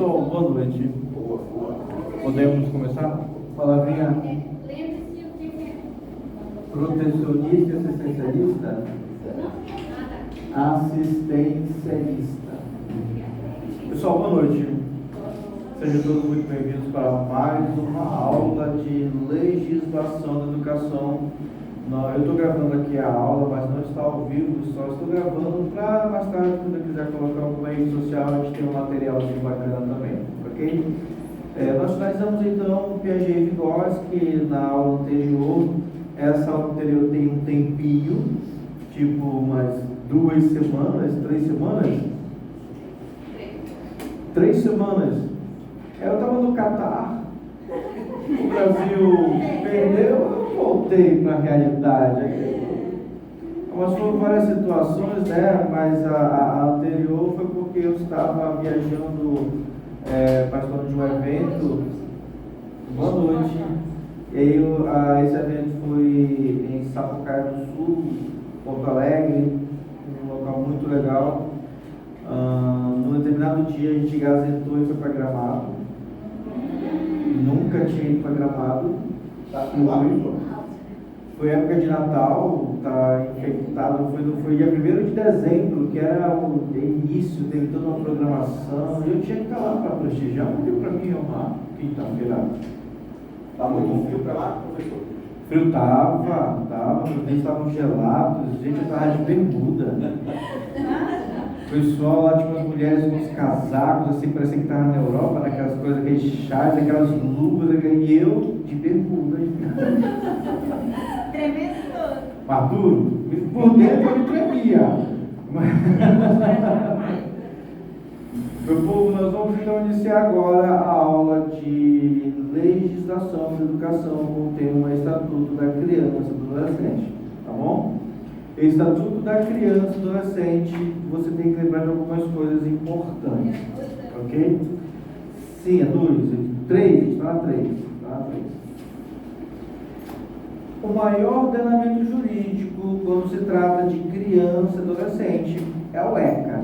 Pessoal, boa noite. Podemos começar? Palavrinha protecionista e assistencialista? Assistencialista. Pessoal, boa noite. Sejam todos muito bem-vindos para mais uma aula de legislação da educação. Eu estou gravando aqui a aula, mas não está ao vivo, só estou gravando para mais tarde, quando eu quiser colocar alguma rede social, a gente tem um materialzinho bacana também, ok? Nós finalizamos então o Piaget e Vygotsky na aula anterior. Essa aula anterior tem um tempinho, tipo umas 2 semanas, 3 semanas? 3 semanas. Eu estava no Catar, o Brasil perdeu, eu voltei para a realidade. Mas foram várias situações, né? Mas a anterior foi porque eu estava viajando, participando de um evento. Boa noite. E aí, esse evento foi em Sapucaia do Sul, Porto Alegre, um local muito legal. Num determinado dia a gente gazetou e foi para Gramado. Nunca tinha ido para Gramado. Foi época de Natal, tá infectado, foi dia 1º de dezembro, que era o início, teve toda uma programação, e eu tinha que estar lá para prestigiar, não deu para mim uma quinta-feira. Tá muito frio para lá, professor? Frio tava, meus dentes estavam gelados, gente, eu tava de bermuda. O pessoal lá, tipo, as mulheres com os casacos, assim, parecia que tava na Europa, naquelas coisas, aqueles chás, aquelas luvas, e eu de bermuda. Tremendo todo. Maduro, por dentro eu me tremia. Meu povo, nós vamos então iniciar agora a aula de legislação da educação com o tema Estatuto da Criança e do Adolescente, tá bom? Estatuto da Criança e do Adolescente, você tem que lembrar de algumas coisas importantes, ok? Sim, é 2, 3, a gente está na 3, O maior ordenamento jurídico quando se trata de criança e adolescente é o ECA,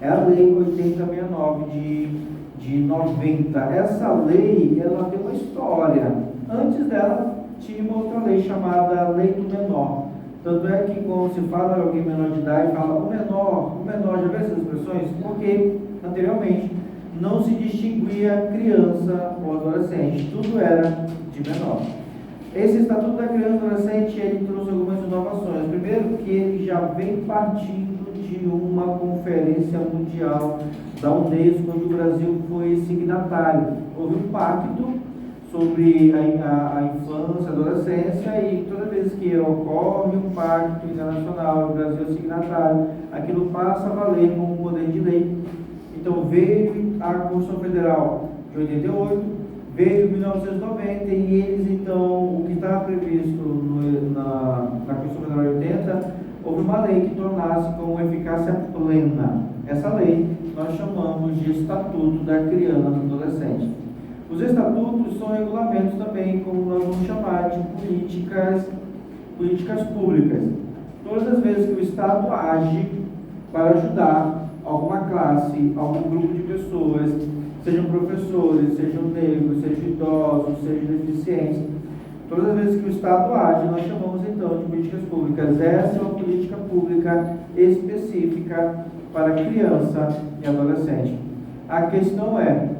é a Lei 8069 de 90. Essa lei, ela tem uma história. Antes dela, tinha uma outra lei chamada Lei do Menor. Tanto é que quando se fala de alguém menor de idade, fala o menor, já vê essas expressões? Porque anteriormente não se distinguia criança ou adolescente, tudo era de menor. Esse Estatuto da Criança e Adolescente, ele trouxe algumas inovações. Primeiro, que ele já vem partindo de uma conferência mundial da Unesco, onde o Brasil foi signatário. Houve um pacto sobre a infância, a adolescência, e toda vez que ocorre um pacto internacional, o Brasil é signatário, aquilo passa a valer como poder de lei. Então veio a Constituição Federal de 88, veio 1990, e eles então, o que estava previsto na Constituição Federal de 80, houve uma lei que tornasse com eficácia plena. Essa lei nós chamamos de Estatuto da Criança e do Adolescente. Os estatutos são regulamentos também, como nós vamos chamar de políticas públicas. Todas as vezes que o Estado age para ajudar alguma classe, algum grupo de pessoas, sejam professores, sejam negros, sejam idosos, sejam deficientes, todas as vezes que o Estado age, nós chamamos então de políticas públicas. Essa é uma política pública específica para criança e adolescente. A questão é,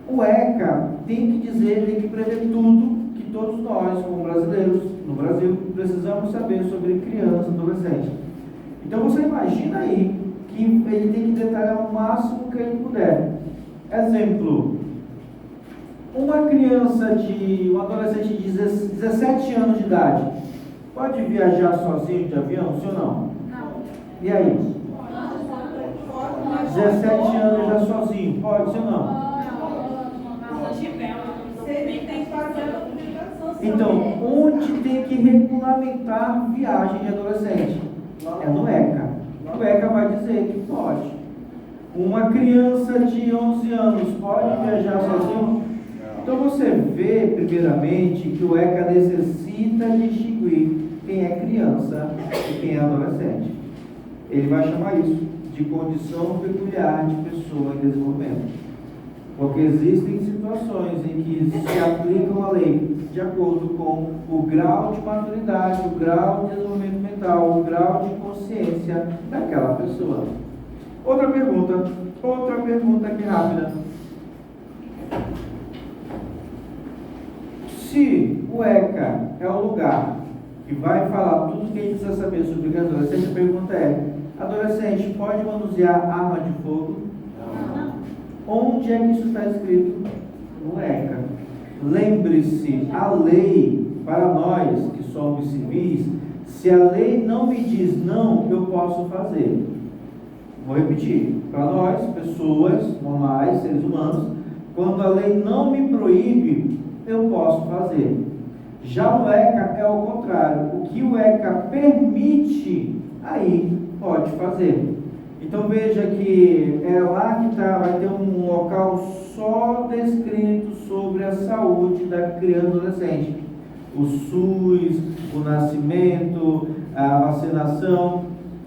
o ECA tem que dizer, tem que prever tudo que todos nós, como brasileiros, no Brasil, precisamos saber sobre criança e adolescente. Então você imagina aí que ele tem que detalhar o máximo que ele puder. Exemplo, um adolescente de 17 anos de idade pode viajar sozinho de avião, sim ou não? Não. E aí? 17 anos já sozinho, pode, sim ou não? Então, onde tem que regulamentar viagem de adolescente? É no ECA. O ECA vai dizer que pode. Uma criança de 11 anos pode viajar sozinho? Então você vê, primeiramente, que o ECA necessita distinguir quem é criança e quem é adolescente. Ele vai chamar isso de condição peculiar de pessoa em desenvolvimento. Porque existem situações em que se aplicam a lei de acordo com o grau de maturidade, o grau de desenvolvimento mental, o grau de consciência daquela pessoa. Outra pergunta aqui rápida. Se o ECA é o lugar que vai falar tudo que a gente precisa saber sobre o adolescente, a pergunta é: adolescente pode manusear arma de fogo? Não. Onde é que isso está escrito? No ECA. Lembre-se, a lei, para nós que somos civis, se a lei não me diz não, eu posso fazer. Vou repetir, para nós, pessoas normais, seres humanos, quando a lei não me proíbe, eu posso fazer. Já o ECA é o contrário. O que o ECA permite, aí pode fazer. Então veja que é lá que vai ter um local só descrito sobre a saúde da criança e adolescente. O SUS, o nascimento, a vacinação.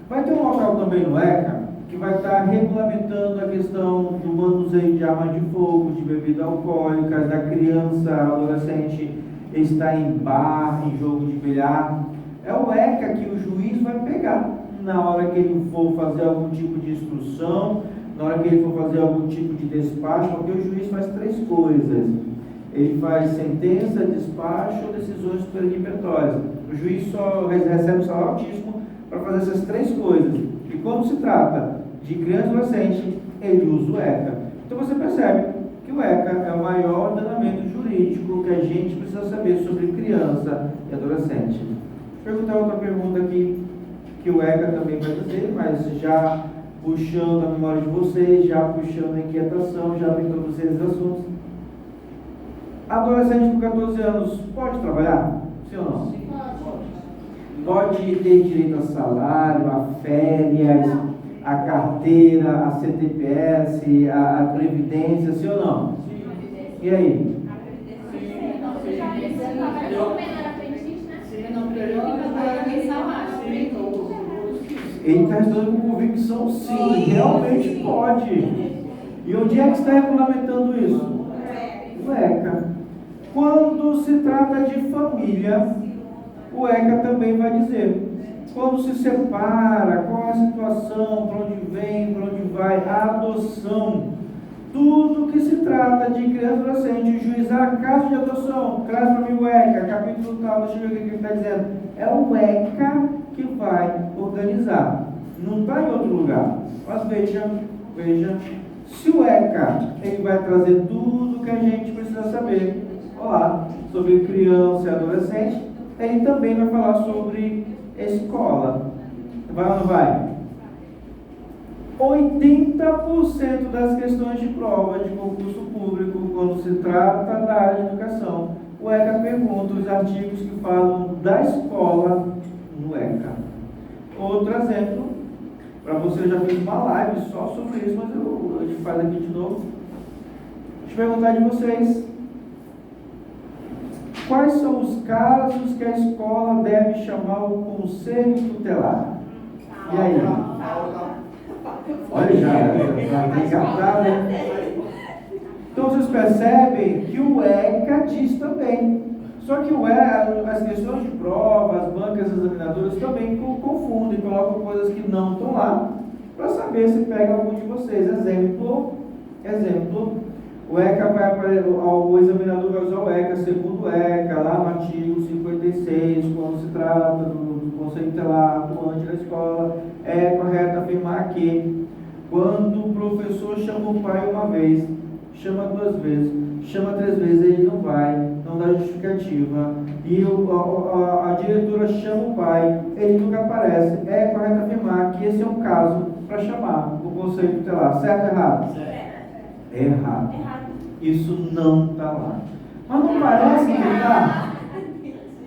Vai ter um local também no ECA que vai estar regulamentando a questão do manuseio de armas de fogo, de bebidas alcoólicas, da criança, adolescente estar em bar, em jogo de bilhar. É o ECA que o juiz vai pegar na hora que ele for fazer algum tipo de instrução, na hora que ele for fazer algum tipo de despacho, porque o juiz faz 3 coisas. Ele faz sentença, despacho ou decisões superinibitórias. O juiz só recebe um salário altíssimo para fazer essas 3 coisas. E quando se trata de criança e adolescente, ele usa o ECA. Então você percebe que o ECA é o maior ordenamento jurídico que a gente precisa saber sobre criança e adolescente. Vou perguntar outra pergunta aqui, que o ECA também vai dizer, mas já puxando a memória de vocês, já puxando a inquietação, já tentando vocês os assuntos. Adolescente com 14 anos pode trabalhar? Sim ou não? Sim. Pode ter direito a salário, a férias, a carteira, a CTPS, a previdência, sim ou não? Sim. E aí? Ele está respondendo com convicção, sim, realmente pode. E onde é que está regulamentando isso? O ECA. Quando se trata de família, o ECA também vai dizer. Quando se separa, qual é a situação, para onde vem, para onde vai, a adoção. Tudo que se trata de criança e adolescente, juizar caso de adoção, traz para mim o ECA, capítulo tal, deixa eu ver o que ele está dizendo. É o ECA que vai organizar. Não está em outro lugar. Mas veja, se o ECA ele vai trazer tudo que a gente precisa saber, olá, sobre criança e adolescente, ele também vai falar sobre escola. Vai ou não vai? 80% das questões de prova de concurso público, quando se trata da área de educação, o ECA pergunta os artigos que falam da escola no ECA. Outro exemplo, para você, eu já fiz uma live só sobre isso, mas a gente faz aqui de novo. Deixa eu perguntar de vocês. Quais são os casos que a escola deve chamar o conselho tutelar? E aí? Olha, já tem captado, né? Então vocês percebem que o ECA diz também. Só que o ECA, as questões de prova, as bancas examinadoras também confundem, colocam coisas que não estão lá, para saber se pega algum de vocês. Exemplo, o ECA o examinador vai usar o ECA segundo o ECA, lá no artigo 56, quando se trata do conselho tutelar atuante da escola, é correto afirmar que quando o professor chama o pai uma vez, chama 2 vezes, chama 3 vezes, ele não vai, não dá justificativa, e a diretora chama o pai, ele nunca aparece, é correto afirmar que esse é um caso para chamar o conselho tutelar, certo ou errado? Certo. Errado. Isso não está lá. Mas não parece que está?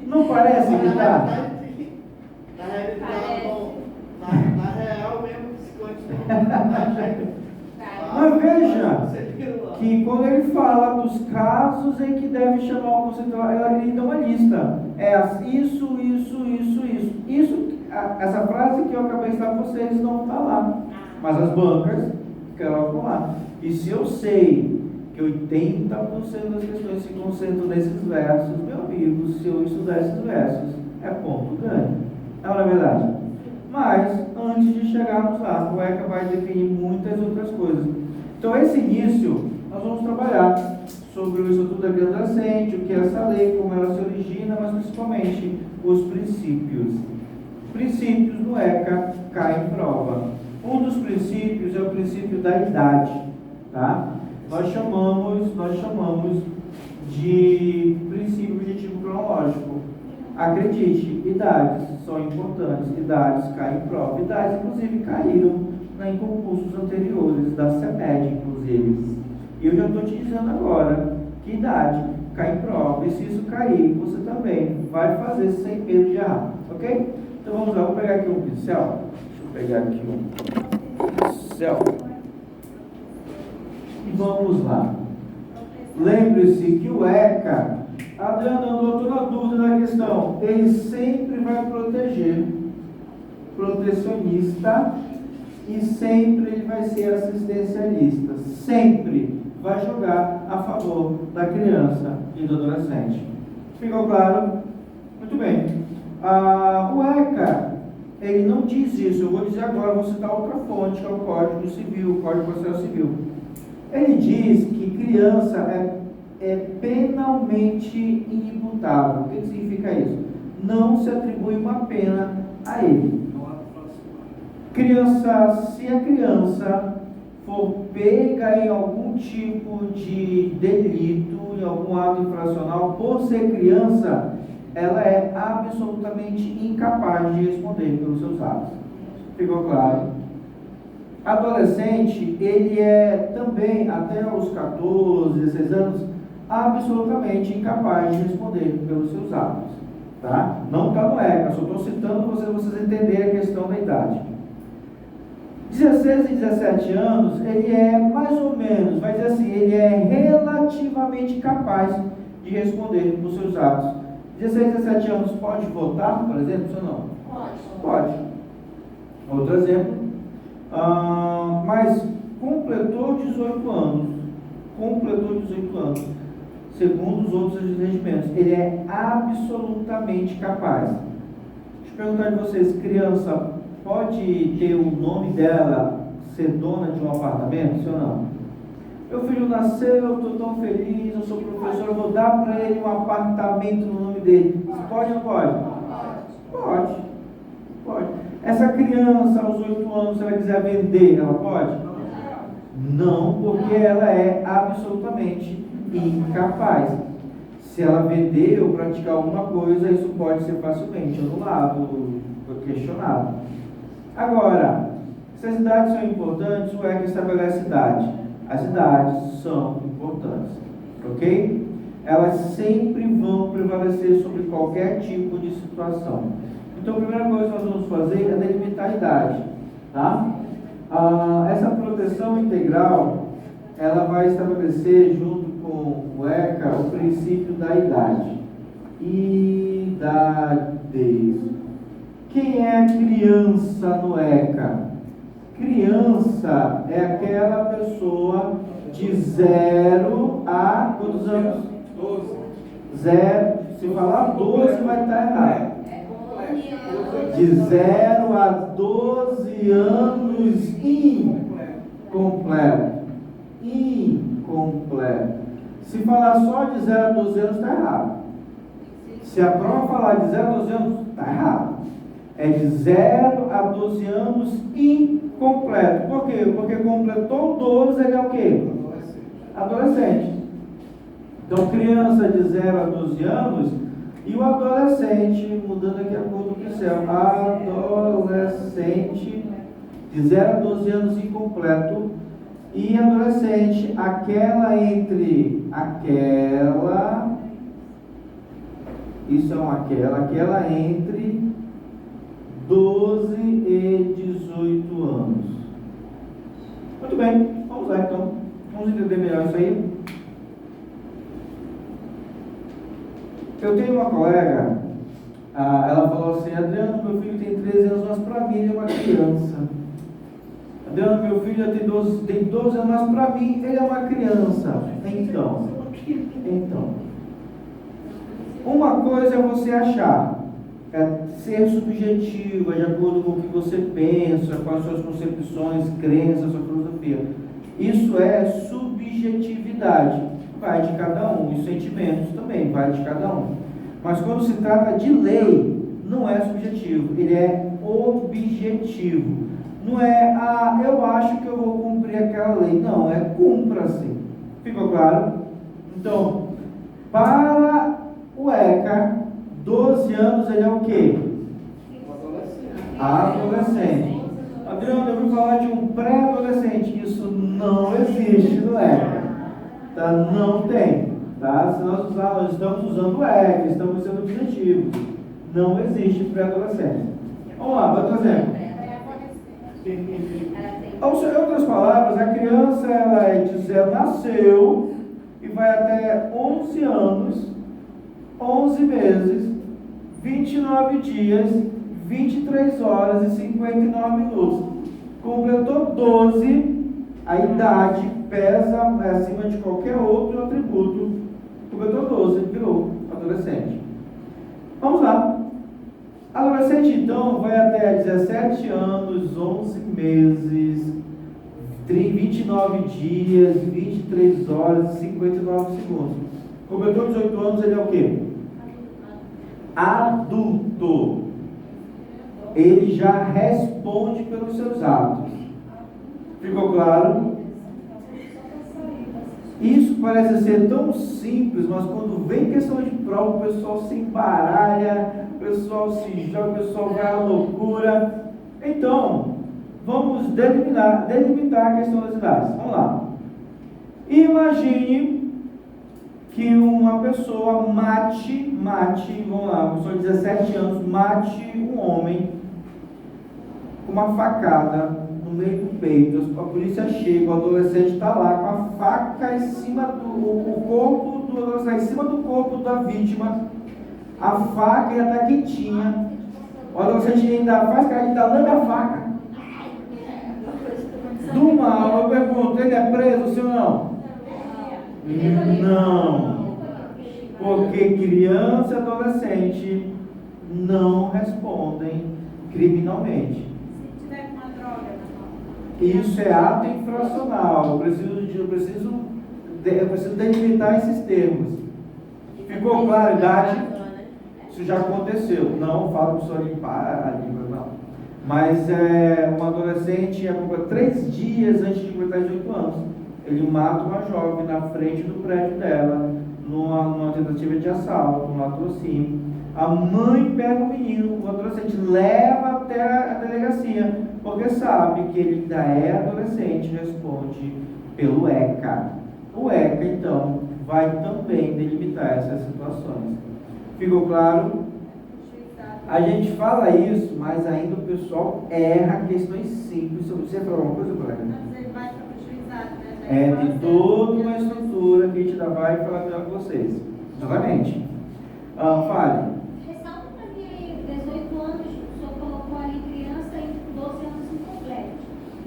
Não parece que está? Na real mesmo, se Mas veja que quando ele fala dos casos em que deve chamar o conselho tutelar, ele dá uma lista. É isso. Essa frase que eu acabei de estar com vocês não está lá. Mas as bancas colocam lá. E se eu sei que 80% das questões se concentram nesses versos, meu amigo, se eu estudar esses versos, é ponto ganho. Não é verdade? Mas, antes de chegarmos lá, o ECA vai definir muitas outras coisas. Então, esse início, nós vamos trabalhar sobre o Estatuto da Criança e Adolescente, o que é essa lei, como ela se origina, mas principalmente os princípios. Princípios no ECA caem em prova. Um dos princípios é o princípio da idade, tá? Nós chamamos de princípio objetivo cronológico. Acredite, idades são importantes, idades caem em prova. Idades, inclusive, caíram em concursos anteriores, da CEMED, inclusive. E eu já estou te dizendo agora que idade cai em prova. E se isso cair, você também vai fazer sem medo de errar, ok? Então vamos lá, vou pegar aqui um pincel. Deixa eu pegar aqui um pincel. E vamos lá. Lembre-se que o ECA, Adriano, eu estou na dúvida da questão, ele sempre vai proteger, protecionista, e sempre ele vai ser assistencialista, sempre vai jogar a favor da criança e do adolescente. Ficou claro? Muito bem. O ECA, ele não diz isso, eu vou dizer agora, vou citar outra fonte, que é o Código Civil, o Código de Processo Civil. Ele diz que criança é penalmente inimputável. O que significa isso? Não se atribui uma pena a ele. Se a criança for pega em algum tipo de delito, em algum ato infracional, por ser criança, ela é absolutamente incapaz de responder pelos seus atos. Ficou claro? Adolescente, ele é também, até os 14, 16 anos, absolutamente incapaz de responder pelos seus atos. Tá? Não está no ECA, só estou citando vocês entenderem a questão da idade. 16 e 17 anos, ele é mais ou menos, vai dizer assim, ele é relativamente capaz de responder por seus atos. 16 e 17 anos pode votar, por exemplo, ou não? Pode. Outro exemplo, mas completou 18 anos, segundo os outros regimentos, ele é absolutamente capaz. Deixa eu perguntar de vocês, criança pode ter o nome dela, ser dona de um apartamento, sim ou não? Meu filho nasceu, eu estou tão feliz, eu sou professor, eu vou dar para ele um apartamento no nome dele. Pode ou não pode? Pode. Essa criança, aos 8 anos, se ela quiser vender, ela pode? Não, porque ela é absolutamente incapaz. Se ela vender ou praticar alguma coisa, isso pode ser facilmente anulado, questionado. Agora, se as idades são importantes, o ECA estabelece idade. As idades são importantes, ok? Elas sempre vão prevalecer sobre qualquer tipo de situação. Então, a primeira coisa que nós vamos fazer é delimitar a idade, tá? Essa proteção integral, ela vai estabelecer, junto com o ECA, o princípio da idade. Idades. Quem é criança no ECA? Criança é aquela pessoa de 0 a quantos anos? 12. 0. Se falar 12 vai estar errado. De 0 a 12 anos incompleto. Se falar só de 0 a 12 anos, está errado. Se a prova falar de 0 a 12 anos, está errado. É de 0 a 12 anos incompleto. Por quê? Porque completou 12, ele é o quê? Adolescente. Então, criança de 0 a 12 anos e o adolescente, mudando aqui a cor do pincel, adolescente de 0 a 12 anos incompleto e adolescente, aquela entre entre 12 e 18 anos. Muito bem, vamos lá então. Vamos entender melhor isso aí. Eu tenho uma colega, ela falou assim: Adriano, meu filho tem 13 anos, mas para mim ele é uma criança. Adriano, meu filho já tem 12 anos, mas para mim ele é uma criança. Então, uma coisa é você achar, é ser subjetivo, é de acordo com o que você pensa, com as suas concepções, crenças, sua filosofia. Isso é subjetividade, vai de cada um, e sentimentos também, vai de cada um. Mas quando se trata de lei, não é subjetivo, ele é objetivo. Não é, eu acho que eu vou cumprir aquela lei. Não, é cumpra-se. Ficou claro? Então, para o ECA, 12 anos ele é o quê? Adolescente. Adriano, eu vou falar de um pré-adolescente. Isso não existe no ECA. Tá? Não tem. Tá? Se nós estamos usando o ECA, estamos sendo objetivos. Não existe pré-adolescente. Vamos lá, outro exemplo. Em outras palavras, a criança ela nasceu e vai até 11 anos, 11 meses, 29 dias, 23 horas e 59 minutos. Completou 12, a idade pesa acima de qualquer outro atributo. Completou 12, virou adolescente. Vamos lá. Adolescente, então, vai até 17 anos, 11 meses, 29 dias, 23 horas e 59 segundos. Completou 18 anos, ele é o quê? Adulto. Ele já responde pelos seus atos. Ficou claro? Isso parece ser tão simples, mas quando vem questão de prova, o pessoal se embaralha, o pessoal se joga, o pessoal vai à loucura. Então, vamos delimitar a questão das idades. Vamos lá. Imagine que uma pessoa mate, vamos lá, uma pessoa de 17 anos, mate um homem com uma facada no meio do peito. A polícia chega, o adolescente está lá com a faca em cima do corpo do adolescente, em cima do corpo da vítima. A faca ainda está quentinha. O adolescente ainda faz cara de dar lambe a faca. Do mal, eu pergunto, ele é preso, sim ou não? Não. Porque criança e adolescente não respondem criminalmente. Isso é ato infracional. Eu preciso delimitar esses termos. Ficou claro a idade? Isso já aconteceu. Não falo para limpar a língua, não. Mas um adolescente, 3 dias antes de completar 18 anos, ele mata uma jovem na frente do prédio dela, numa tentativa de assalto, um latrocínio. A mãe pega o menino, o adolescente leva até a delegacia, porque sabe que ele ainda é adolescente, responde pelo ECA. O ECA, então, vai também delimitar essas situações. Ficou claro? A gente fala isso, mas ainda o pessoal erra questões simples. Você falou alguma coisa, colega? Mas ele vai para o juizado, né? Tem toda uma estrutura que a gente ainda vai falar melhor com vocês. Exatamente. Fale. Ressalta para mim aí, 18 anos, o senhor colocou ali criança e 12 anos incompletos.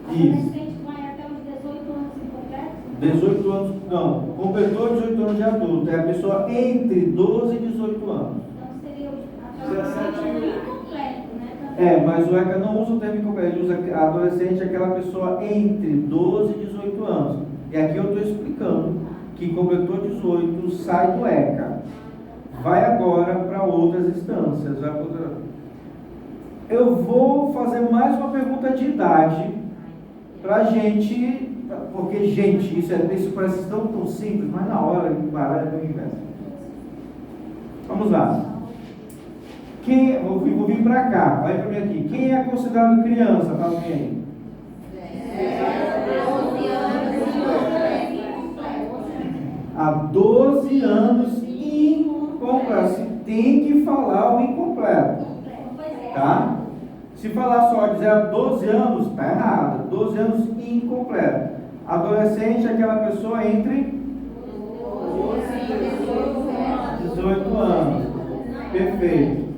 Isso. Adolescente vai até os 18 anos incompletos? 18 anos, não. Completou 18 anos de adulto. É a pessoa entre 12 e 18 anos. Então seria o adolescente incompleto, né? Mas o ECA não usa o termo incompleto, ele usa adolescente, aquela pessoa entre 12 e 18 anos. E aqui eu estou explicando que completou 18, sai do ECA. Vai agora para outras instâncias. Eu vou fazer mais uma pergunta de idade para a gente, porque, isso parece tão simples, mas na hora de parar é o inverso. Vamos lá. Vou vir para cá, olha para mim aqui. Quem é considerado criança? Fala para mim aí. 12 anos Há 12 anos incompleto. Tem que falar o incompleto. Tá? Se falar só de 0 a 12 anos, está errado. 12 anos incompleto. Adolescente é aquela pessoa entre 18 anos. Perfeito.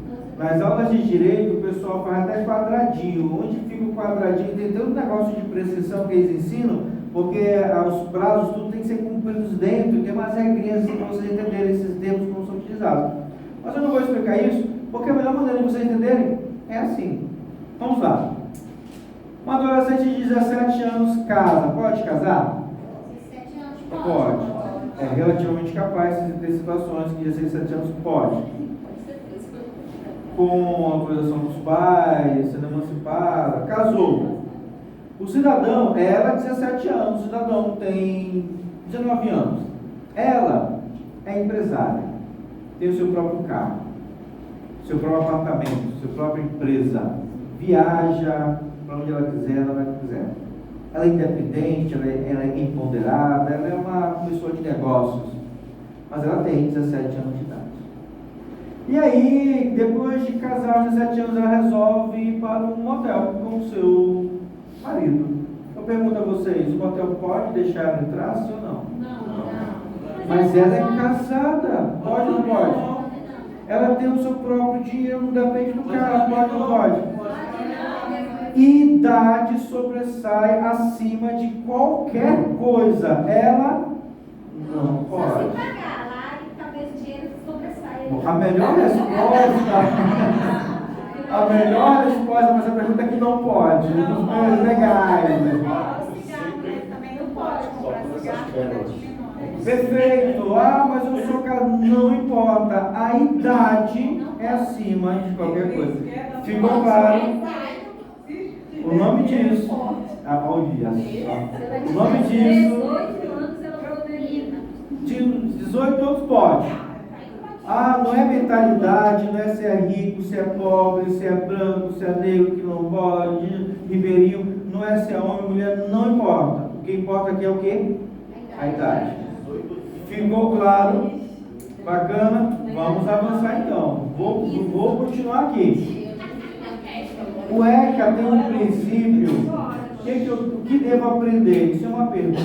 Nas aulas de direito, o pessoal faz até quadradinho. Onde fica o quadradinho? Tem todo um negócio de precisão que eles ensinam, porque os prazos, tudo tem que ser cumpridos dentro, tem umas regrinhas para vocês entenderem esses termos como são utilizados. Mas eu não vou explicar isso, porque a melhor maneira de vocês entenderem é assim. Vamos lá. Um adolescente de 17 anos casa. Pode casar? 17 anos Pode. É relativamente capaz de ter situações que 17 anos pode. Com autorização dos pais, sendo emancipada, casou. O cidadão, ela 17 anos, o cidadão tem 19 anos. Ela é empresária, tem o seu próprio carro, seu próprio apartamento, sua própria empresa, viaja para onde ela quiser, na hora que quiser. Ela é independente, ela é empoderada, ela é uma pessoa de negócios, mas ela tem 17 anos de idade. E aí, depois de casar aos 17 anos, ela resolve ir para um motel com o seu marido. Eu pergunto a vocês, o motel pode deixar ela entrar, sim ou não? Não. Mas ela é casada, pode ou não pode? Ela tem o seu próprio dinheiro, não depende do cara, pode ou não pode? Idade sobressai acima de qualquer coisa. Ela não Só se pode. pagar lá e talvez o dinheiro sobressaia. A melhor resposta para essa pergunta é que não pode. Nos meios legais. Também não pode comprar cigarro. Perfeito. Mas eu sou casado. Não importa. A idade é acima de qualquer coisa. Ficou claro? O nome disso. O nome disso. 18 anos ela poderia. De 18 anos pode. Não é mentalidade, não é se é rico, se é pobre, se é branco, se é negro, quilombola, ribeirinho, não é se é homem, mulher, não importa. O que importa aqui é o quê? A idade. Ficou claro? Bacana? Vamos avançar então. Vou continuar aqui. O ECA tem um princípio. O que devo aprender? Isso é uma pergunta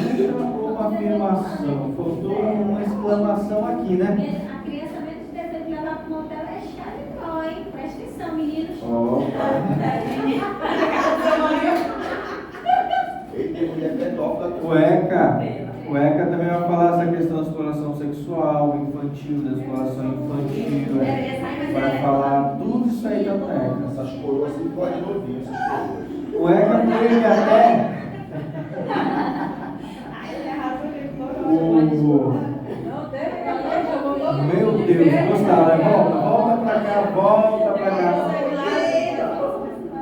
ou uma afirmação? Faltou uma exclamação aqui, né? A criança menos de 18 levar para o motel é chave de pró, hein? Presta atenção, meninos. O ECA também vai falar essa questão da exploração sexual, infantil, da exploração infantil. Vai falar tudo isso aí também. Essas coroas não podem ouvir, essas coroas. O ECA proíbe até. Meu Deus, gostaram? Volta pra cá.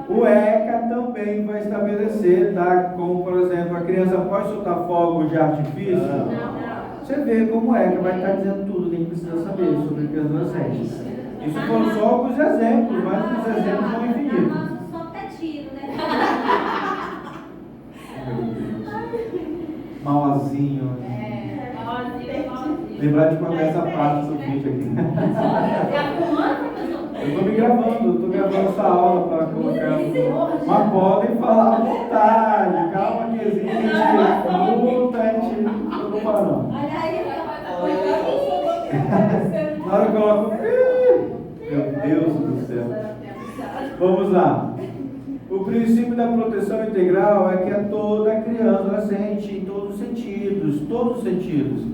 O ECA também vai estabelecer, tá? Como, por exemplo, a criança pode soltar fogos de artifício? Não. Você vê como o ECA vai estar dizendo tudo que a gente precisa saber sobre crianças e adolescentes. Isso foram só alguns exemplos, mas os exemplos são infinitos. Nosso som tá tiro, né? Malzinho. Lembrar de contar essa parte do vídeo aqui. Eu estou me gravando, estou gravando essa aula para colocar. Mas podem falar à vontade. Calma que existe. A gente não tô parando. Olha aí, Na hora que eu coloco. Meu Deus do céu. Vamos lá. O princípio da proteção integral é que é toda criança, adolescente, em todos os sentidos.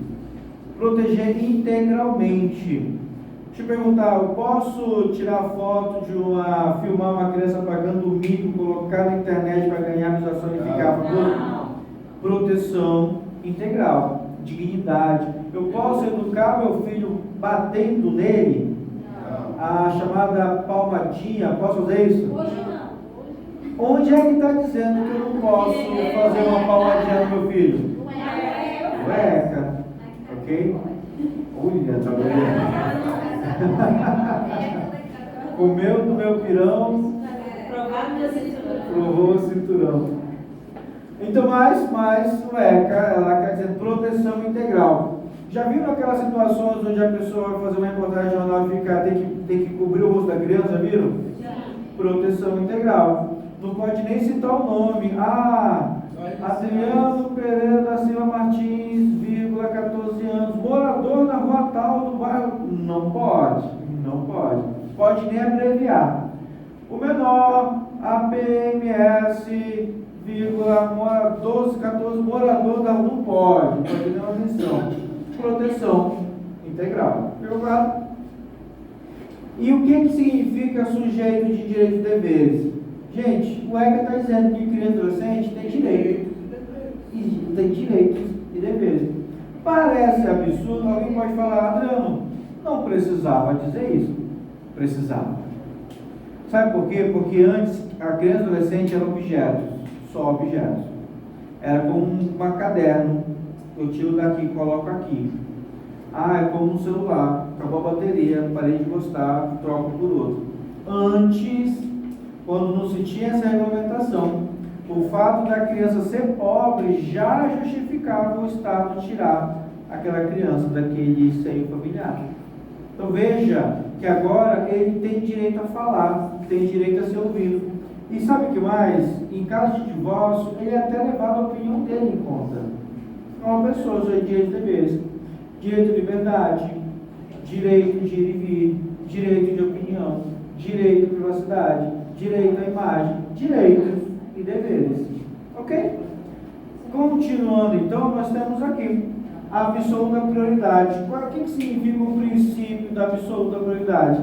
Proteger integralmente. Deixa eu perguntar, eu posso tirar foto filmar uma criança pagando o mico, colocar na internet para ganhar visualização e ficar famoso? Proteção integral, dignidade. Eu posso educar meu filho batendo nele? A chamada palmadinha, posso fazer isso? hoje não. Onde é que está dizendo que eu não posso fazer uma palmadinha no meu filho? Cueca, ok? Olha, tá vendo? Comeu do meu pirão, provou o cinturão. Então, mais o ECA, ela quer dizer proteção integral. Já viram aquelas situações onde a pessoa vai fazer uma reportagem jornal e tem que cobrir o rosto da criança, já viram? Proteção integral. Não pode nem citar o nome. Adriano Pereira da Silva Martins, 14 anos, morador na rua tal do bairro. Não pode. pode nem abreviar. O menor, APMS, 12, 14, morador da não pode ter uma menção. Proteção integral. Pegou claro? E o que significa sujeito de direitos e deveres? Gente, o ECA está dizendo que criança e adolescente tem direitos e deveres. Parece absurdo, alguém pode falar, Adriano, não precisava dizer isso. Precisava. Sabe por quê? Porque antes a criança e adolescente eram objetos, só objetos. Era como um caderno, eu tiro daqui e coloco aqui. É como um celular, acabou a bateria, parei de gostar, troco por outro. Antes, quando não se tinha essa regulamentação, o fato da criança ser pobre já justificava o Estado tirar aquela criança daquele seio familiar. Então veja que agora ele tem direito a falar, tem direito a ser ouvido. E sabe o que mais? Em caso de divórcio, ele é até levado a opinião dele em conta. Uma pessoa, seus direitos e deveres. Direito à liberdade, direito de ir e vir, direito de opinião, direito à privacidade, direito à imagem, direitos e deveres. Ok? Continuando então, nós temos aqui a absoluta prioridade. O que significa o princípio da absoluta prioridade?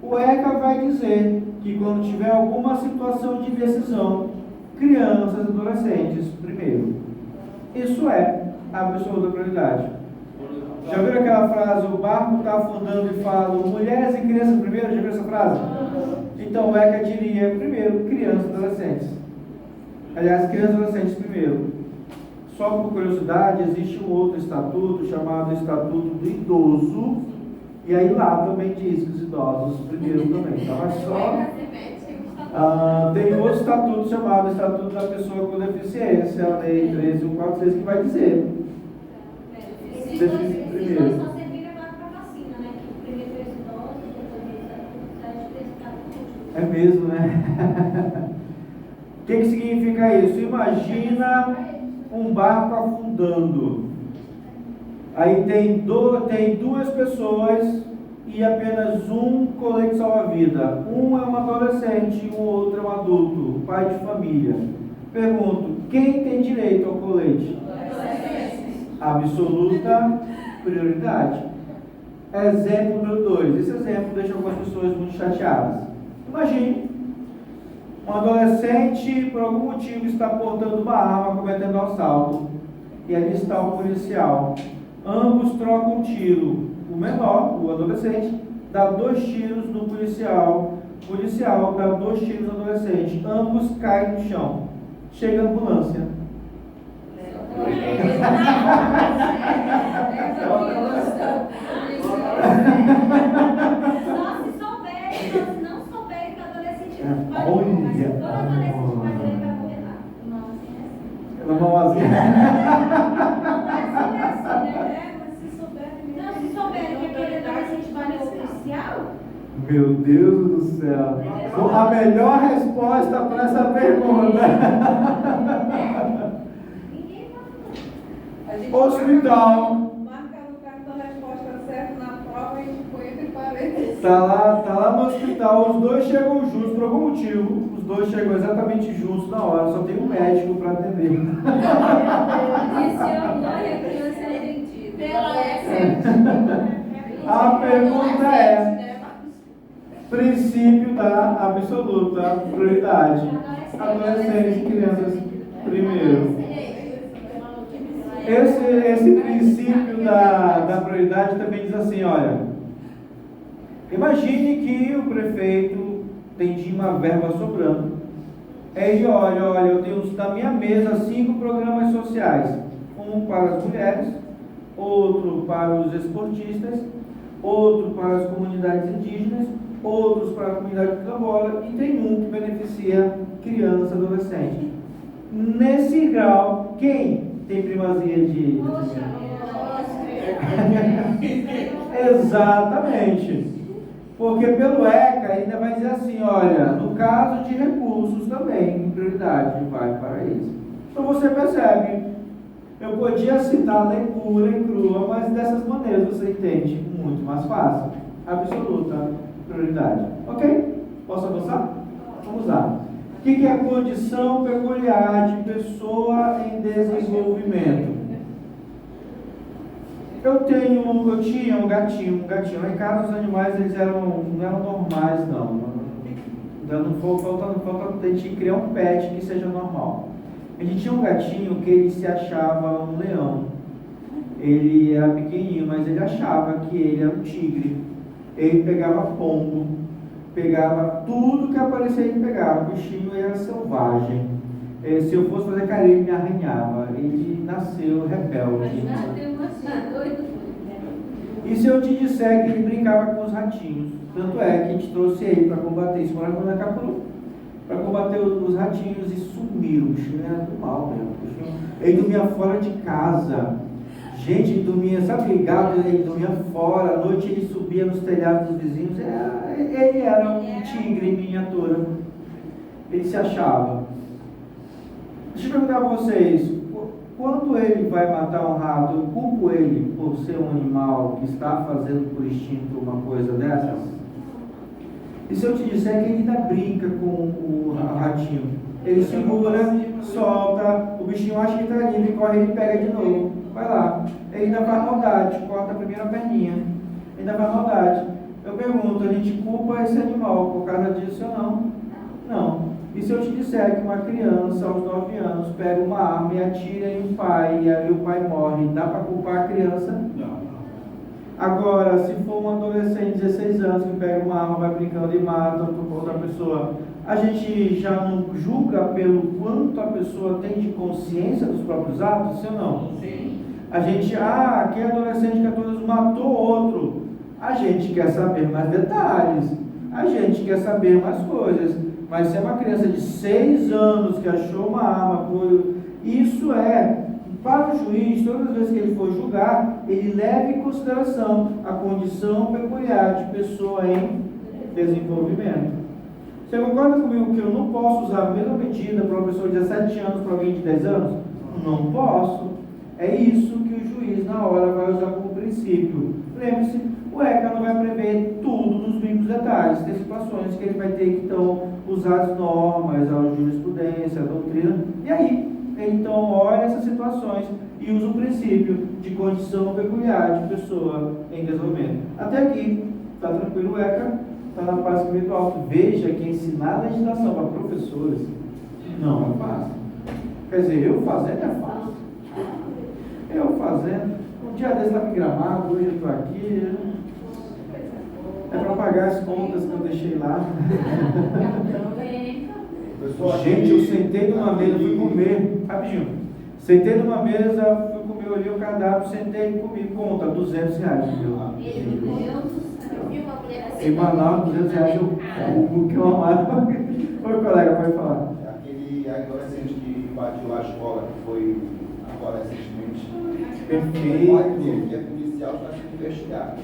O ECA vai dizer que quando tiver alguma situação de decisão, crianças e adolescentes primeiro. Isso é a absoluta prioridade. Já viram aquela frase, o barco está afundando e fala, mulheres e crianças primeiro? Já viram essa frase? Então o ECA diria primeiro, crianças e adolescentes. Aliás, crianças e adolescentes primeiro. Só por curiosidade, existe um outro estatuto chamado Estatuto do Idoso, e aí lá também diz que os idosos primeiro também. Então é só... tem outro estatuto chamado Estatuto da Pessoa com Deficiência, a Lei 13.146, que vai dizer. Primeiro. Só servir agora para vacina, né? Que primeiro fez idosos, depois é mesmo, né? O que significa isso? Imagina um barco afundando. Aí tem duas pessoas e apenas um colete salva-vida. Um é um adolescente e o outro é um adulto, pai de família. Pergunto, quem tem direito ao colete? Absoluta prioridade. Exemplo número 2. Esse exemplo deixa algumas pessoas muito chateadas. Imagine um adolescente, por algum motivo, está portando uma arma, cometendo um assalto, e ali está o policial. Ambos trocam um tiro. O menor, o adolescente, dá 2 tiros no policial. O policial dá 2 tiros no adolescente. Ambos caem no chão. Chega a ambulância. Só se souberem, se não souberem que o adolescente não pode morrer. Mas todo adolescente vai querer vai morrer lá. Não, assim é assim. Ela não assim. Não é assim, né? Mas se souberem que aquele adolescente vai no oficial. Meu Deus do céu. A melhor resposta para essa pergunta. Hospital. Marca no cartão a resposta certa na prova e põe entre parênteses. Tá lá no hospital, os dois chegam juntos por algum motivo. Os dois chegam exatamente juntos na hora, só tem um médico para atender. Esse é o nome da criança atendida. A pergunta é: princípio da absoluta prioridade. Adolescentes e crianças primeiro. Esse princípio da prioridade também diz assim, olha, imagine que o prefeito tem uma verba sobrando. Aí olha, eu tenho na minha mesa 5 programas sociais. Um para as mulheres, outro para os esportistas, outro para as comunidades indígenas, outros para a comunidade quilombola e tem um que beneficia criança e adolescente. Nesse grau, quem tem primazia de... Exatamente. Porque pelo ECA ainda vai dizer assim, olha, no caso de recursos também, prioridade vai para isso. Então você percebe, eu podia citar a lei pura e crua, mas dessas maneiras você entende muito mais fácil. Absoluta prioridade. Ok? Posso avançar? Vamos lá. O que é a condição peculiar de pessoa em desenvolvimento? Eu tinha um gatinho. Lá em casa os animais eles não eram normais, não. Falta a gente criar um pet que seja normal. A gente tinha um gatinho que ele se achava um leão. Ele era pequenininho, mas ele achava que ele era um tigre. Ele pegava pombo, pegava tudo que aparecia, ele pegava. O bichinho era selvagem. Se eu fosse fazer carinho, ele me arranhava. Ele nasceu rebelde. E se eu te disser que ele brincava com os ratinhos? Tanto é que a gente trouxe ele para combater isso, para combater os ratinhos e sumiu. O bichinho era do mal mesmo. Ele dormia fora de casa. Gente, ele dormia, sabe, ligado, ele dormia fora. À noite ele subia nos telhados dos vizinhos. Ele era um tigre em miniatura. Ele se achava. Deixa eu perguntar para vocês. Quando ele vai matar um rato, eu culpo ele por ser um animal que está fazendo por instinto uma coisa dessas? E se eu te disser que ele ainda brinca com o ratinho? Ele segura, solta, o bichinho acha que está livre, corre e pega de novo. Vai lá. Ele ainda faz maldade, corta a primeira perninha. Ainda faz maldade. Eu pergunto, a gente culpa esse animal por causa disso ou não? Não. E se eu te disser que uma criança aos 9 anos pega uma arma e atira em um pai e aí o pai morre, dá para culpar a criança? Não. Agora, se for um adolescente de 16 anos que pega uma arma, vai brincando e mata outra pessoa, a gente já não julga pelo quanto a pessoa tem de consciência dos próprios atos, sim ou não? Sim. A gente, aquele adolescente de 14 anos matou outro. A gente quer saber mais detalhes. A gente quer saber mais coisas. Mas se é uma criança de 6 anos que achou uma arma, isso para o juiz, todas as vezes que ele for julgar, ele leva em consideração a condição peculiar de pessoa em desenvolvimento. Você concorda comigo que eu não posso usar a mesma medida para uma pessoa de 17 anos para alguém de 10 anos? Não posso. É isso que o juiz na hora vai usar como princípio. Lembre-se, o ECA não vai prever tudo nos mínimos detalhes. Tem situações que ele vai ter que então usar as normas, a jurisprudência, a doutrina, e aí ele então olha essas situações e usa o princípio de condição peculiar de pessoa em desenvolvimento. Até aqui, está tranquilo o ECA, está na paz espiritual. Veja que ensinar legislação para professores não é fácil. Quer dizer, eu fazendo é fácil. Eu fazendo, um dia desse estava em Gramado, hoje eu estou aqui. É para pagar as contas que eu deixei lá. Gente, eu sentei numa mesa, fui comer, rapidinho. Sentei numa mesa, fui comer, olhei o cardápio, sentei e comi, conta, R$200. Ele comeu, eu vi uma mulher assim. Em Manaus, R$200 o que eu amava. Oi, colega, pode falar. Aquele adolescente que invadiu a escola, que foi agora recentemente. Perfeito. Que é policial, está sendo investigado.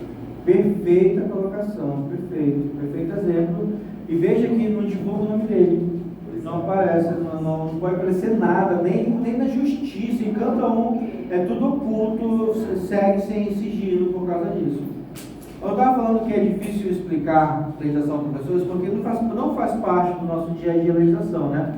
Perfeita colocação, perfeito exemplo. E veja que não divulga o nome dele. Não aparece, não pode aparecer nada, nem na justiça. Em cada um é tudo oculto, segue sem sigilo por causa disso. Eu estava falando que é difícil explicar legislação para pessoas porque não faz parte do nosso dia a dia a legislação, né?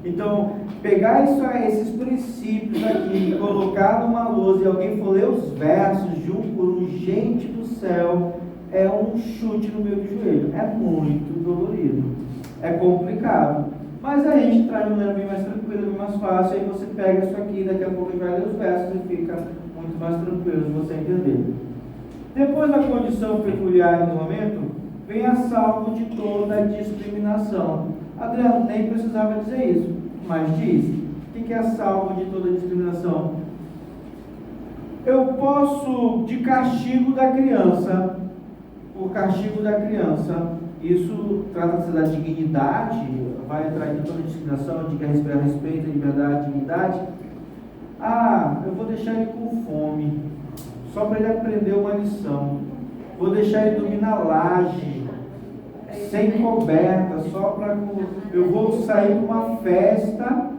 Então, pegar esses princípios aqui e colocar numa lousa e alguém for ler os versos de por um gente do céu, é um chute no meio do joelho. É muito dolorido. É complicado. Mas a gente traz de uma maneira bem mais tranquila, bem mais fácil. Aí você pega isso aqui, daqui a pouco ele vai ler os versos e fica muito mais tranquilo de você entender. Depois da condição peculiar no momento, vem a salvo de toda a discriminação. Adriano nem precisava dizer isso, mas diz. O que é salvo de toda discriminação? Eu posso, de castigo da criança, por castigo da criança, isso trata-se da dignidade, vai entrar em toda a discriminação, de respeito, liberdade, dignidade. Eu vou deixar ele com fome, só para ele aprender uma lição. Vou deixar ele dormir na laje, sem coberta, só para... Eu vou sair para uma festa,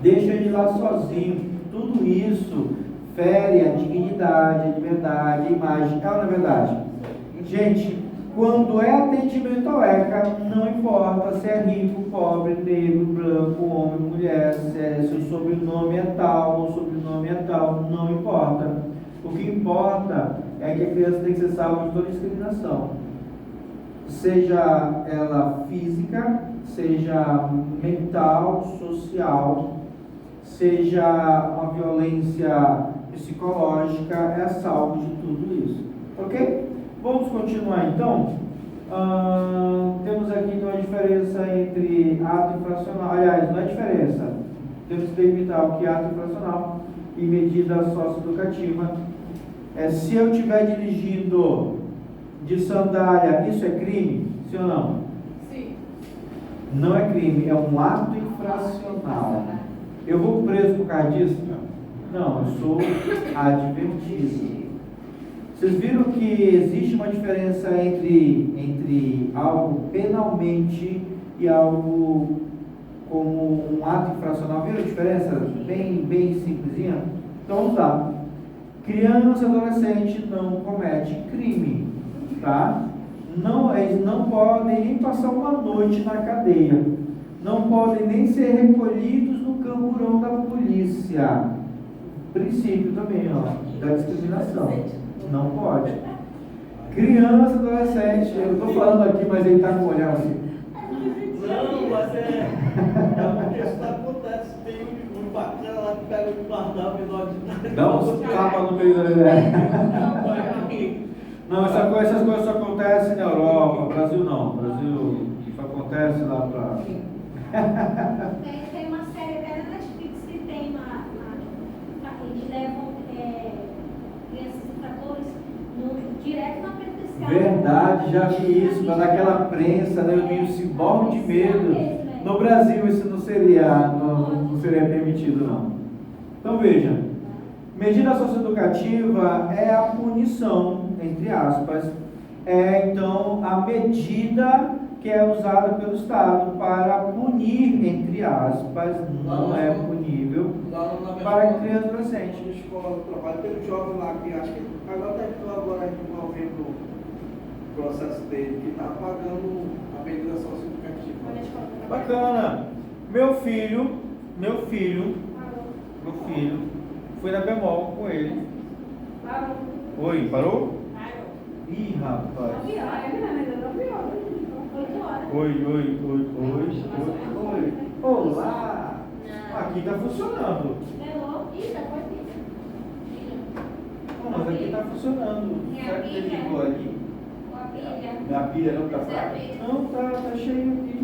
deixa ele lá sozinho. Tudo isso fere a dignidade, a liberdade, a imagem. Na verdade, gente, Quando é atendimento ao ECA, não importa se é rico, pobre, negro, branco, homem, mulher, se o sobrenome é tal ou o sobrenome é tal, não importa. O que importa é que a criança tem que ser salva de toda discriminação. Seja ela física, seja mental, social, seja uma violência psicológica, é salvo de tudo isso. Ok? Vamos continuar então. Temos aqui uma diferença entre ato infracional. Aliás, não é diferença. Temos que delimitar o que é ato infracional e medida socioeducativa. Se eu estiver dirigindo de sandália, isso é crime? Sim ou não? Sim. Não é crime, é um ato infracional. Eu vou preso por causa disso? Não, eu sou advertido. Vocês viram que existe uma diferença entre algo penalmente e algo como um ato infracional? Viram a diferença? Bem simplesinha? Então vamos lá. Criança e adolescente não comete crime, tá? Eles não podem nem passar uma noite na cadeia. Não podem nem ser recolhidos no camburão da polícia. Princípio também, ó, da discriminação. Não pode. Criança, adolescente, eu estou falando aqui, mas ele está com o olhar assim. Não, mas é porque isso acontece. Tem um bacana lá que pega o guardar menor de idade. Dá uns tapas no meio da ideia. Não, essas coisas só acontecem na Europa, no Brasil não. No Brasil só acontece lá para... Tem uma série até na Netflix que tem eles levam crianças infratores direto na frente desse carro. Verdade, já vi isso, mas naquela prensa, né, eu vi se morro de medo. No Brasil isso não seria permitido, não. Então veja, medida socioeducativa é a punição, entre aspas, então a medida que é usada pelo Estado para punir, entre aspas, não é punível para criança e adolescente. Na escola, trabalho, tem um jovem lá que acho que agora está agora envolvendo o processo dele, que está pagando a medida socioeducativa. Bacana. Meu filho, fui na Bemol com ele. Parou. Oi, parou? Parou. Ih, rapaz. 9 horas, ainda 9 horas. 8 horas. Oi. Olá. Aqui tá funcionando. Pegou. Ih, já foi isso. Não, mas aqui tá funcionando. Será que ele ligou ali? Com a pilha. Minha pilha não tá fraca? Certo. Não, tá cheio aqui.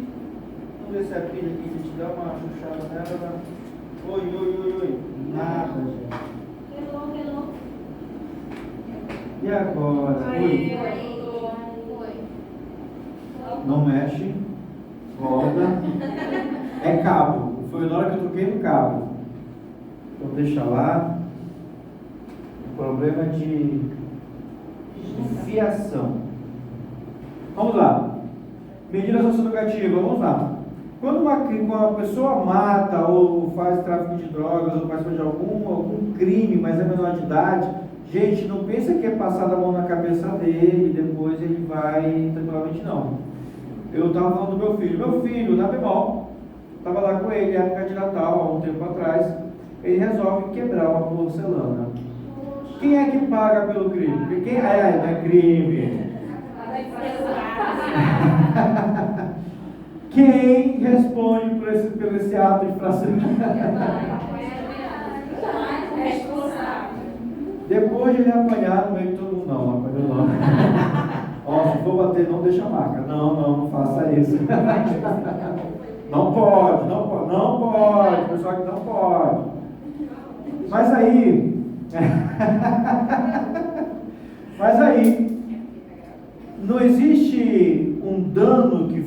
Vamos ver se a pilha aqui, a gente dá uma chuchada nela. Oi. Nada, gente. Pegou. E agora? Aí, Oi. Foi. Não mexe. Volta. É cabo. Foi na hora que eu troquei no cabo. Então deixa lá. O problema é de fiação. Vamos lá. Medida socioeducativa, vamos lá. Quando uma pessoa mata ou faz tráfico de drogas ou participa de algum crime, mas é menor de idade, gente, não pensa que é passar a mão na cabeça dele e depois ele vai tranquilamente, não. Eu estava falando do meu filho na Bemol, estava lá com ele, época de Natal, há um tempo atrás, ele resolve quebrar uma porcelana. Quem é que paga pelo crime? Não é crime. Quem responde por esse ato infracional? Depois de ele apanhar no meio de todo mundo, não apanhou não. Ó, se for bater, não deixa a marca. Não faça isso. Não pode. Pessoal que não pode. Mas aí, não existe um dano que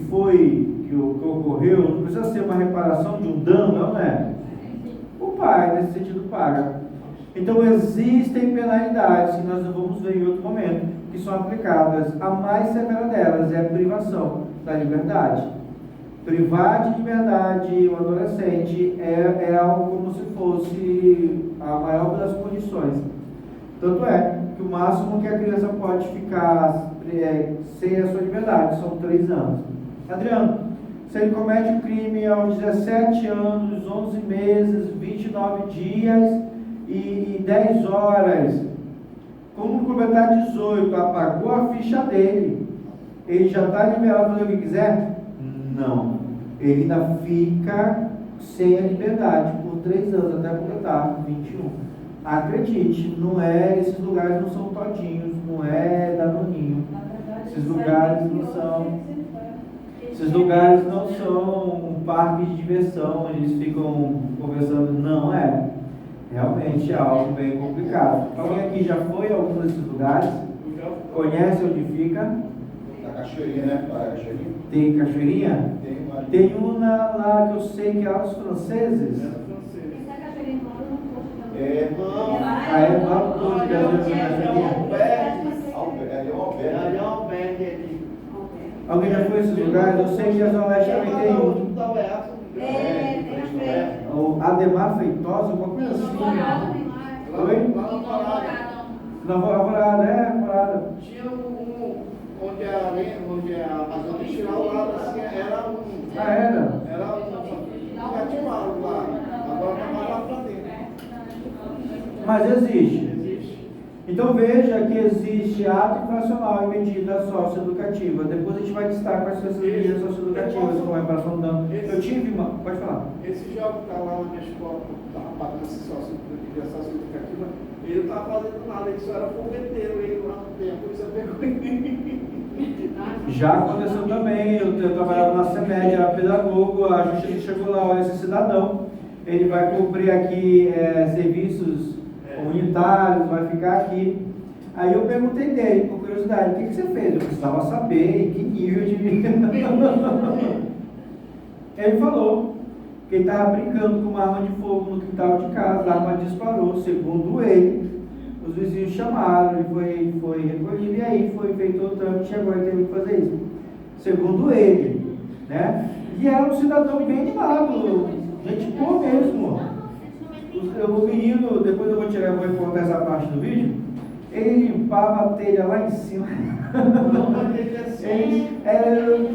ocorreu, não precisa ser uma reparação de um dano, não é? O pai, nesse sentido, paga. Então, existem penalidades, que nós vamos ver em outro momento, que são aplicadas. A mais severa delas é a privação da liberdade. Privar de liberdade o adolescente é algo como se fosse a maior das punições. Tanto é que o máximo que a criança pode ficar sem a sua liberdade, são 3 anos. Adriano, se ele comete o crime aos 17 anos, 11 meses, 29 dias e 10 horas, quando completar 18, apagou a ficha dele, ele já está liberado para fazer o que quiser? Não. Ele ainda fica sem a liberdade por 3 anos, até completar 21. Acredite, não é, esses lugares não são todinhos, não é danoninho. Esses lugares não são um parque de diversão, onde eles ficam conversando, não é. Realmente é algo bem complicado. Alguém aqui já foi a algum desses lugares? Conhece onde fica? Na cachoeirinha, né? Para a cachoeirinha? Tem cachoeirinha? Tem uma. Tem uma lá que eu sei que é lá os franceses. Essa cachoeirinha mora no posto da É, não. Ah, é lá no posto de gasolina, cachoeirinha. Ali é um albergue. Alguém já foi a esses lugares? Eu sei que a Zona Leste também tem um. O Ademar Feitosa, alguma coisa assim. Oi? Na Alvorada. Tinha onde a zona industrial lá assim, era um. Ah, era? Era um cativado lá. Agora está mais lá para dentro. Mas existe. Existe. Então veja que existe ato infracional e medida socioeducativa. Depois a gente vai destacar quais são essas medidas socioeducativas, como a reparação do dano. Eu tive uma. Pode falar. Esse jovem que está lá na minha escola, estava pagando essa socioeducativa, ele não estava fazendo nada, ele só era fogueteiro, ele lá no tempo, isso é vergonha. Já aconteceu também, eu trabalhava na CEMED, era pedagogo, a justiça chegou lá, olha, esse cidadão, ele vai cumprir aqui serviços unitários, vai ficar aqui. Aí eu perguntei dele, por curiosidade, o que você fez? Eu precisava saber em que nível de... Ele falou que ele estava brincando com uma arma de fogo no quintal de casa, a arma disparou, segundo ele. Os vizinhos chamaram, ele foi recolhido e aí foi feito o trâmite e agora ele teve que fazer isso. Segundo ele, né? E era um cidadão bem animado, gente boa mesmo. O menino, depois eu vou reportar essa parte do vídeo, ele limpava a telha lá em cima. O que a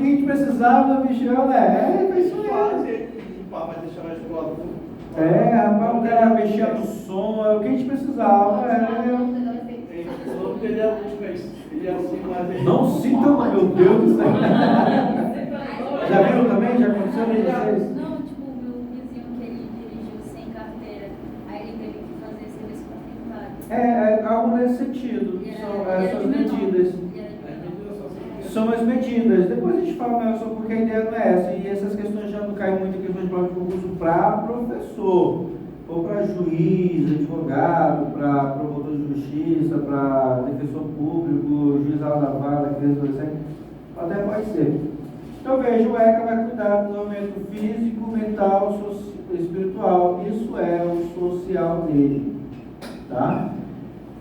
gente precisava, bicho, né? É isso mesmo. Vai deixar na escola. Rapaz, o cara mexia no som, o que a gente precisava. Ele é assim, mas Não sintam, meu Deus do céu. Já viram também? Já aconteceu com vocês? Não, tipo, o meu vizinho que ele dirigiu sem carteira, aí ele teve que fazer serviço comunitário. Algo nesse sentido. São essas medidas. São as medidas. Depois a gente fala melhor sobre porque a ideia não é essa. E essas questões já não caem muito em questões de prova de concurso para professor, ou para juiz, advogado, para promotor de justiça, para defensor público, juizado da vara, criança e adolescente. Até pode ser. Então veja, o ECA vai cuidar do desenvolvimento físico, mental, espiritual. Isso é o social dele. Tá?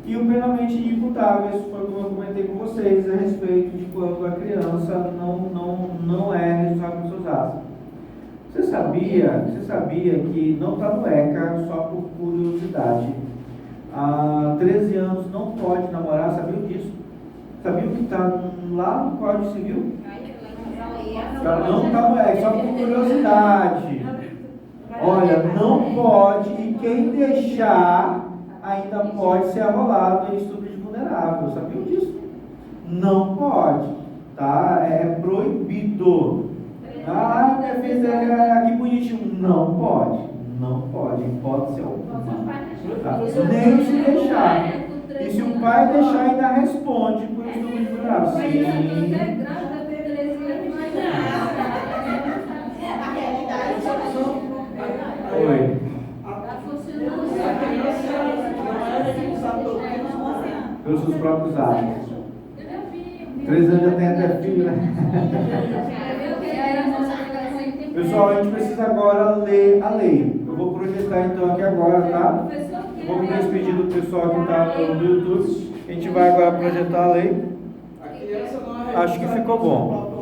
E o plenamente inimputável, isso foi o que eu comentei com vocês a respeito de quando a criança não é responsável por seus atos. Você sabia que não está no ECA só por curiosidade. Há 13 anos não pode namorar, sabia disso? Sabia que está lá no Código Civil? Não está no ECA, só por curiosidade. Olha, não pode, e quem deixar ainda pode ser arrolado em estupro de vulnerável. Sabiam disso? Não pode, tá? É proibido. Ah, minha filha, que bonitinho. Não pode. Não pode. Pode ser alguma. Tá? Nem se deixar. E se o pai deixar, ainda responde por estupro de vulnerável. Sim. Oi. Pelos seus próprios atos. 3 anos já tem até filho, né? Pessoal, a gente precisa agora ler a lei. Eu vou projetar então aqui agora, tá? Vou me despedir do pessoal que está no YouTube. A gente vai agora projetar a lei. Acho que ficou bom.